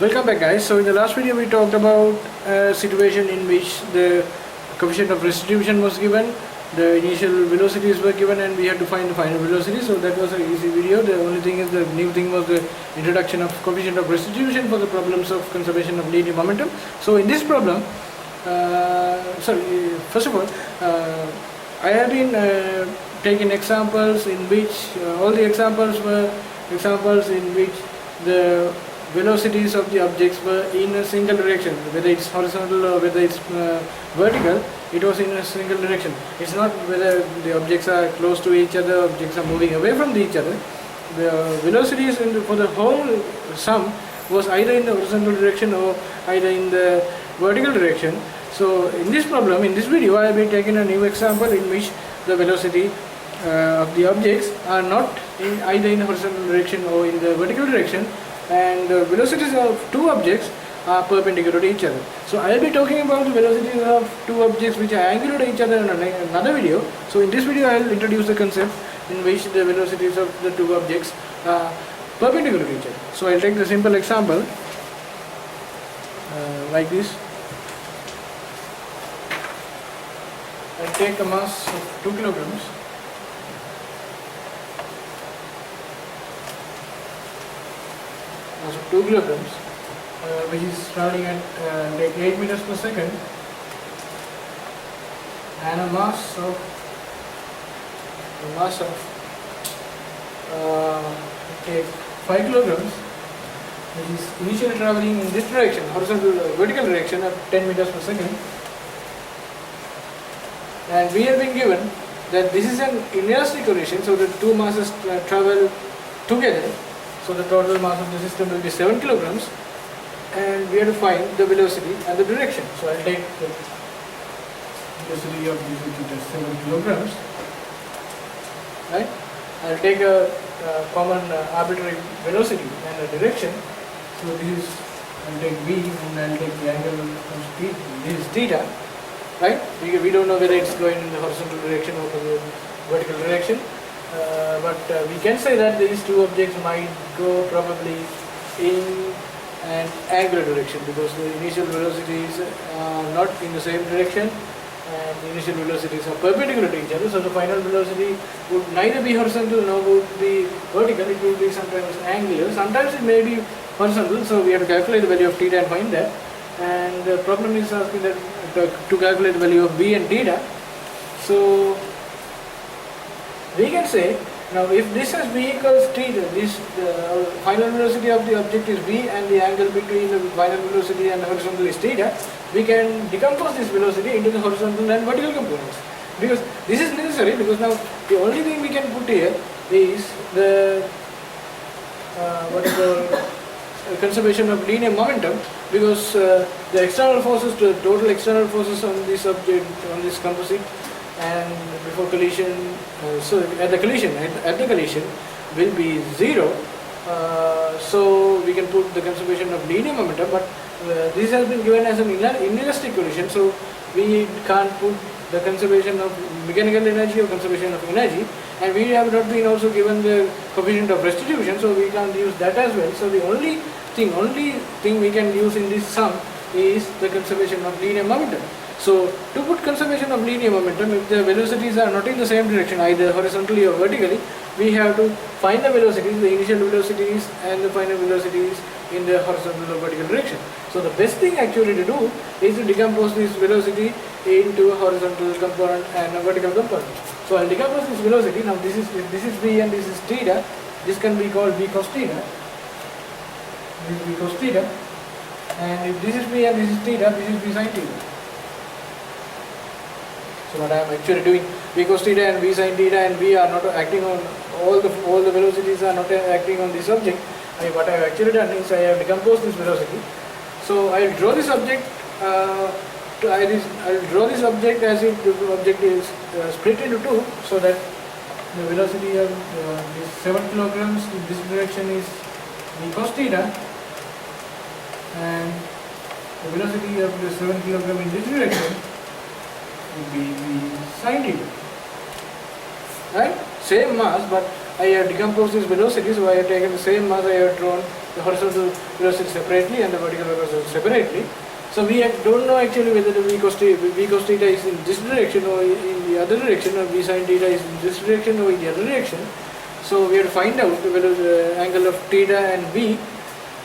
Welcome back, guys. So in the last video we talked about a situation in which the coefficient of restitution was given, the initial velocities were given, and we had to find the final velocity. So that was an easy video. The only thing is, the new thing was the introduction of coefficient of restitution for the problems of conservation of linear momentum. So in this problem, first of all, I have been taking examples in which all the examples were examples in which the velocities of the objects were in a single direction, whether it's horizontal or whether it's vertical. It was in a single direction. It's not whether the objects are close to each other, objects are moving away from each other. The velocities for the whole sum was either in the horizontal direction or either in the vertical direction. So in this problem, in this video, I have been taking a new example in which the velocity of the objects are not either in the horizontal direction or in the vertical direction, and the velocities of two objects are perpendicular to each other. So I will be talking about the velocities of two objects which are angular to each other in another video. So in this video I will introduce the concept in which the velocities of the two objects are perpendicular to each other. So I will take the simple example like this. I will take a mass of 2 kilograms. Mass of 2 kilograms, which is traveling at like 8 meters per second, and a mass of take 5 kilograms, which is initially traveling in this direction, horizontal vertical direction at 10 meters per second, and we have been given that this is an inelastic collision, so the two masses travel together. So the total mass of the system will be 7 kilograms, and we have to find the velocity and the direction. So I will take the velocity of this, which is 7 kilograms. Right? I will take a common arbitrary velocity and a direction. So this is, I will take v, and I will take the angle of theta. This is theta. Right? We don't know whether it's going in the horizontal direction or the vertical direction. But we can say that these two objects might go probably in an angular direction, because the initial velocities are not in the same direction, and the initial velocities are perpendicular to each other. So the final velocity would neither be horizontal nor would be vertical. It will be sometimes angular, sometimes it may be horizontal. So we have to calculate the value of theta and find that. And the problem is asking that to calculate the value of v and theta. So we can say, now if this is v equals theta, this final velocity of the object is v, and the angle between the final velocity and the horizontal is theta, we can decompose this velocity into the horizontal and vertical components. Because this is necessary, because now the only thing we can put here is the conservation of linear momentum, because the external forces, the total external forces on this object, on this composite, and before collision, so at the collision will be 0. So we can put the conservation of linear momentum, but this has been given as an inelastic collision, so we can't put the conservation of mechanical energy or conservation of energy, and we have not been also given the coefficient of restitution, so we can't use that as well. So the only thing we can use in this sum is the conservation of linear momentum. So to put conservation of linear momentum, if the velocities are not in the same direction, either horizontally or vertically, we have to find the velocities, the initial velocities and the final velocities in the horizontal or vertical direction. So the best thing actually to do is to decompose this velocity into a horizontal component and a vertical component. So I'll decompose this velocity. Now this is v and this is theta. This can be called v cos theta. This is v cos theta. And if this is v and this is theta, this is v sin theta. So what I am actually doing, v cos theta and v sin theta, and v are not acting on all the velocities are not acting on this object. What I have actually done is I have decomposed this velocity. So I will draw this object. I will draw this object as if the object is split into two, so that the velocity of this 7 kilograms in this direction is v cos theta, and the velocity of the 7 kilogram in this direction will be v sin theta. Right? Same mass, but I have decomposed this velocity, so I have taken the same mass I have drawn the horizontal velocity separately and the vertical velocity separately. So we don't know actually whether the v cos theta is in this direction or in the other direction, or v sin theta is in this direction or in the other direction. So we have to find out whether the angle of theta and v.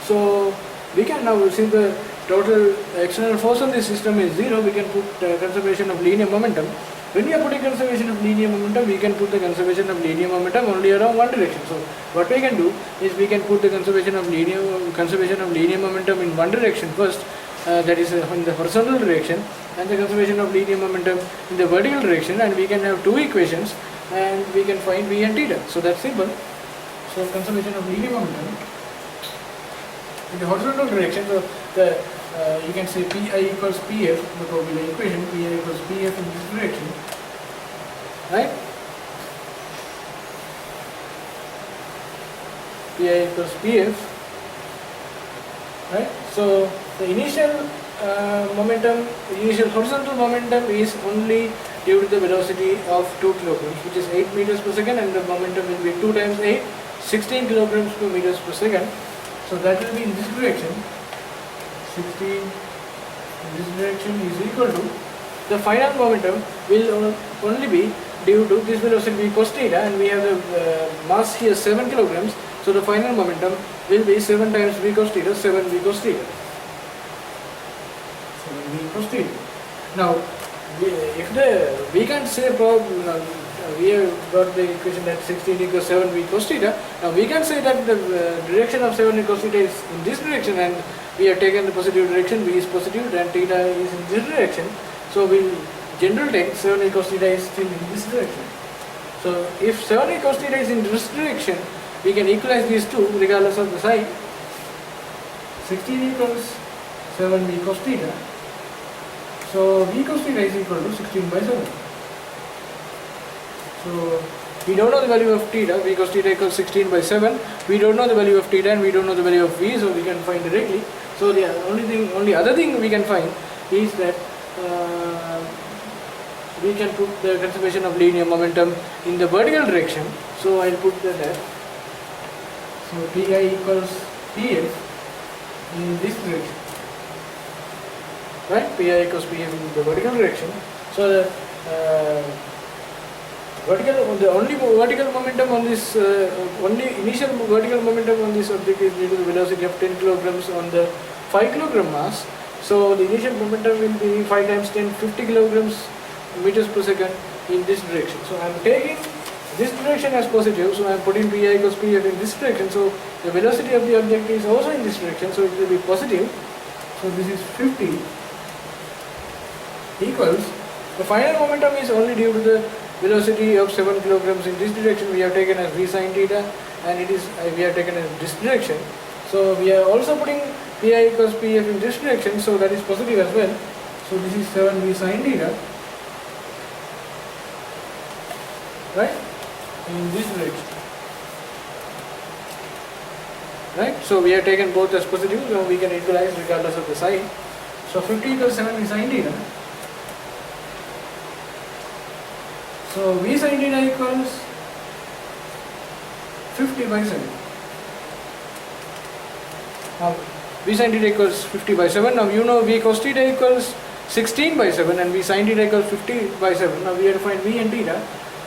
So we can now, since the total external force on this system is 0, we can put conservation of linear momentum. When we are putting conservation of linear momentum, we can put the conservation of linear momentum only around one direction. So what we can do is we can put the conservation of linear momentum in one direction first, that is in the horizontal direction, and the conservation of linear momentum in the vertical direction, and we can have two equations and we can find v and theta. So that's simple. So conservation of linear momentum in the horizontal direction, so the you can say pi equals pf, the formula equation, pi equals pf in this direction, right? Pi equals pf, right? So the initial initial horizontal momentum is only due to the velocity of 2 kilograms, which is 8 meters per second, and the momentum will be 2 times 8, 16 kilograms per meters per second. So that will be in this direction. 16 in this direction is equal to the final momentum will only be due to this velocity v cos theta, and we have the mass here 7 kilograms. So the final momentum will be 7 times v cos theta, 7 v cos theta. 7 v cos theta. Now, we can't say we have got the equation that 16 equals 7 v cos theta. Now we can say that the direction of 7 v cos theta is in this direction, and we have taken the positive direction, v is positive and theta is in this direction. So we'll general take 7 v cos theta is still in this direction. So if 7 v cos theta is in this direction, we can equalize these two regardless of the sign. 16 equals 7 v cos theta. So v cos theta is equal to 16 by 7. So we don't know the value of theta, v cos theta equals 16 by 7. We don't know the value of theta and we don't know the value of v, so we can find directly. So the only other thing we can find is that we can put the conservation of linear momentum in the vertical direction. So I'll put that there. So pi equals pf in this direction, right? Pi equals pf in the vertical direction. So the only vertical momentum on this, only initial vertical momentum on this object is due to the velocity of 10 kilograms on the 5 kilogram mass. So the initial momentum will be 5 times 10, 50 kilograms meters per second in this direction. So I am taking this direction as positive, so I am putting pi equals pf in this direction. So the velocity of the object is also in this direction, so it will be positive. So this is 50 equals, the final momentum is only due to the velocity of 7 kilograms in this direction. We have taken as v sin theta, and it is we have taken as this direction. So we are also putting pi equals pf in this direction, so that is positive as well. So this is 7 v sin theta, right, in this direction, right? So we have taken both as positive, so we can equalize regardless of the sign. So 50 equals 7 v sin theta. So v sin theta equals 50 by 7. Now v sin theta equals 50 by 7. Now you know v cos theta equals 16 by 7 and v sin theta equals 50 by 7. Now we have to find v and theta.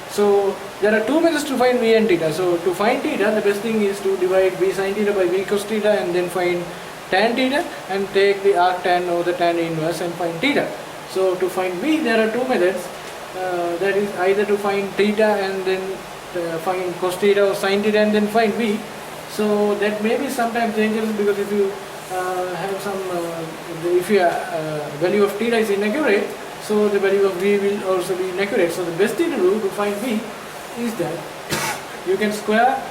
So there are two methods to find v and theta. So to find theta, the best thing is to divide v sin theta by v cos theta and then find tan theta and take the arc tan or the tan inverse and find theta. So to find v, there are two methods. That is either to find theta and then find cos theta or sin theta and then find v. So that may be sometimes dangerous, because if you have some, if your value of theta is inaccurate, so the value of v will also be inaccurate. So the best thing to do to find v is that you can square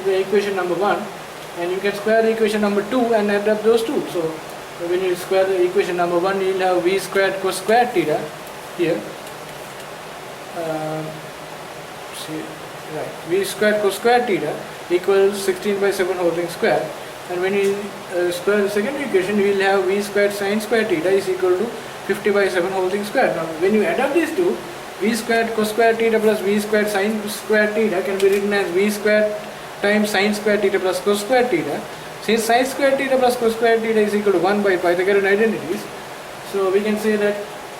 the equation number 1 and you can square the equation number 2 and add up those two. So when you square the equation number 1, you will have v squared cos squared theta here. V squared cos squared theta equals 16 by 7 whole thing square, and when you square the second equation, you will have v squared sin squared theta is equal to 50 by 7 whole thing square. Now when you add up these two, v squared cos squared theta plus v squared sin squared theta can be written as v squared times sin squared theta plus cos squared theta. since sin square theta plus cos square theta is equal to 1 by Pythagorean identities, so we can say that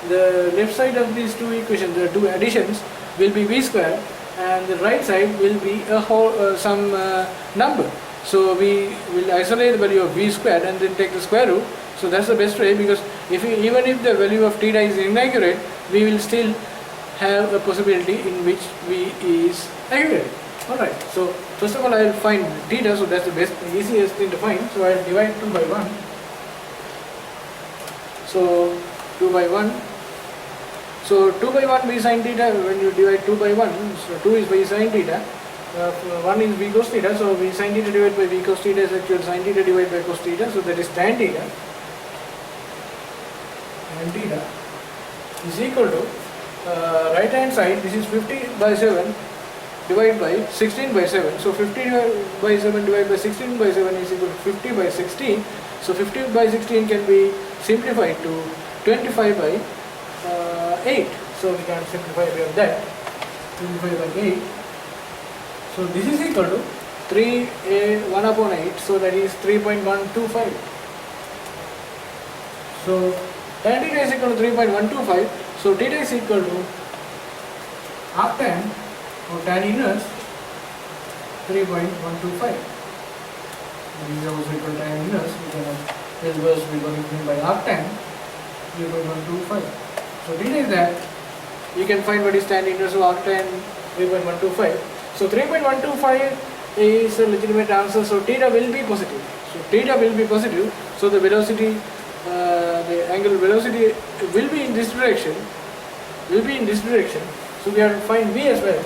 the left side of these two equations, the two additions, will be v square, and the right side will be a whole some number. So we will isolate the value of v square and then take the square root. So that's the best way, because even if the value of theta is inaccurate, we will still have a possibility in which v is accurate. Alright, so first of all I will find theta, so that's the best, easiest thing to find. So I will divide 2 by 1. So 2 by 1. So 2 by 1 v sin theta, when you divide 2 by 1, so 2 is v sin theta, 1 is v cos theta, so v sin theta divided by v cos theta is actual sin theta divided by cos theta, so that is tan theta. Tan theta is equal to right hand side, this is 50 by 7 divided by 16 by 7. So 50 by 7 divided by 16 by 7 is equal to 50 by 16. So 50 by 16 can be simplified to 25 by 8. So we can simplify of that. 25 by 8. So this is equal to 1 upon 8. So that is 3.125. So tan theta is equal to 3.125. So theta is equal to arctan or tan inverse 3.125. This is also equal to tan inverse. We can inverse we are given by arctan 3.125. So theta is that. You can find what is tan inverse of arctan 3.125. So 3.125 is a legitimate answer. So theta will be positive. So theta will be positive. So the velocity, the angular velocity will be in this direction. So we have to find v as well.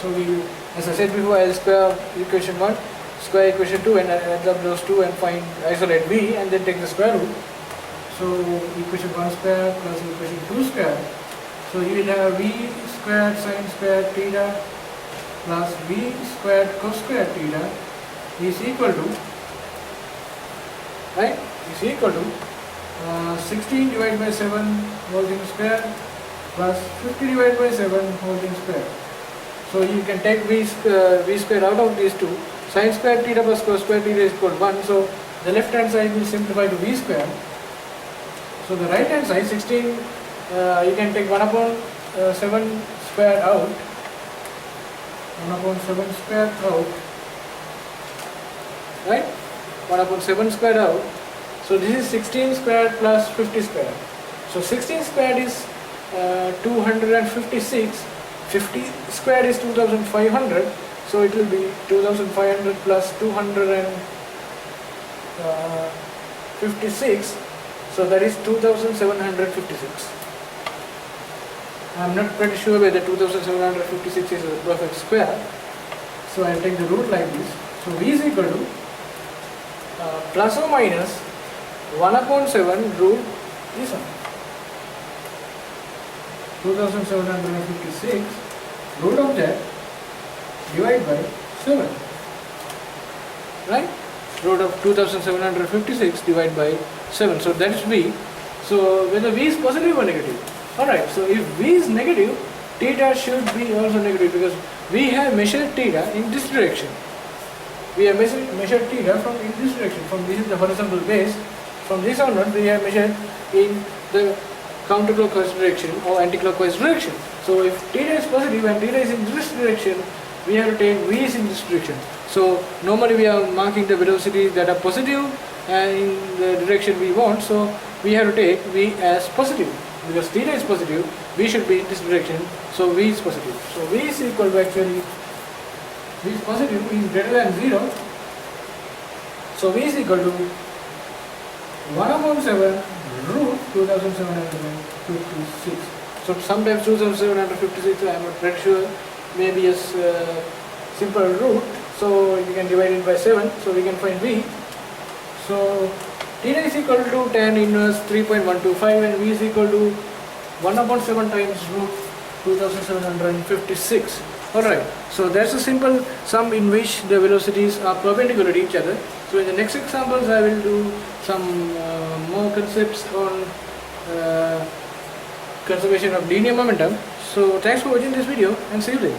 So we, as I said before, I will square equation 1, square equation 2, and add up those two and isolate v, and then take the square root. So equation 1 square plus equation 2 square. So you will have v squared sin squared theta plus v squared cos squared theta is equal to, right? Is equal to 16 divided by 7 whole thing square plus 50 divided by 7 whole thing square. So you can take v square out of these two. Sin square theta plus cos square theta is equal to 1. So the left hand side will simplify to v square. So the right hand side 16, you can take 1 upon 7 square out. 1 upon 7 square out. Right? 1 upon 7 square out. So this is 16 squared plus 50 squared. So 16 squared is 256. 50 squared is 2500. So it will be 2500 plus 256. So that is 2756. I am not pretty sure whether 2756 is a perfect square. So I will take the root like this. So v is equal to plus or minus 1 upon 7 root this one. 2756 root of that divided by 7. Right? Root of 2756 divided by 7. So that is v. So whether v is positive or negative. Alright, so if v is negative, theta should be also negative, because we have measured theta in this direction. We have measured theta from in this direction. From this is the horizontal base. From this onward, we have measured in the counterclockwise direction or anticlockwise direction. So if theta is positive and theta is in this direction, we have to take v is in this direction. So normally we are marking the velocities that are positive and in the direction we want. So we have to take v as positive. Because theta is positive, v should be in this direction, so v is positive. So v is equal to actually, v is positive, v is greater than 0. So v is equal to 1 upon 7 root 2756. So sometimes 2756, I am not pretty sure, maybe a simple root. So you can divide it by 7, so we can find v. So theta is equal to tan inverse 3.125 and v is equal to 1 upon 7 times root 2756. Alright, so that's a simple sum in which the velocities are perpendicular to each other. So in the next examples I will do some more concepts on conservation of linear momentum. So thanks for watching this video and see you later.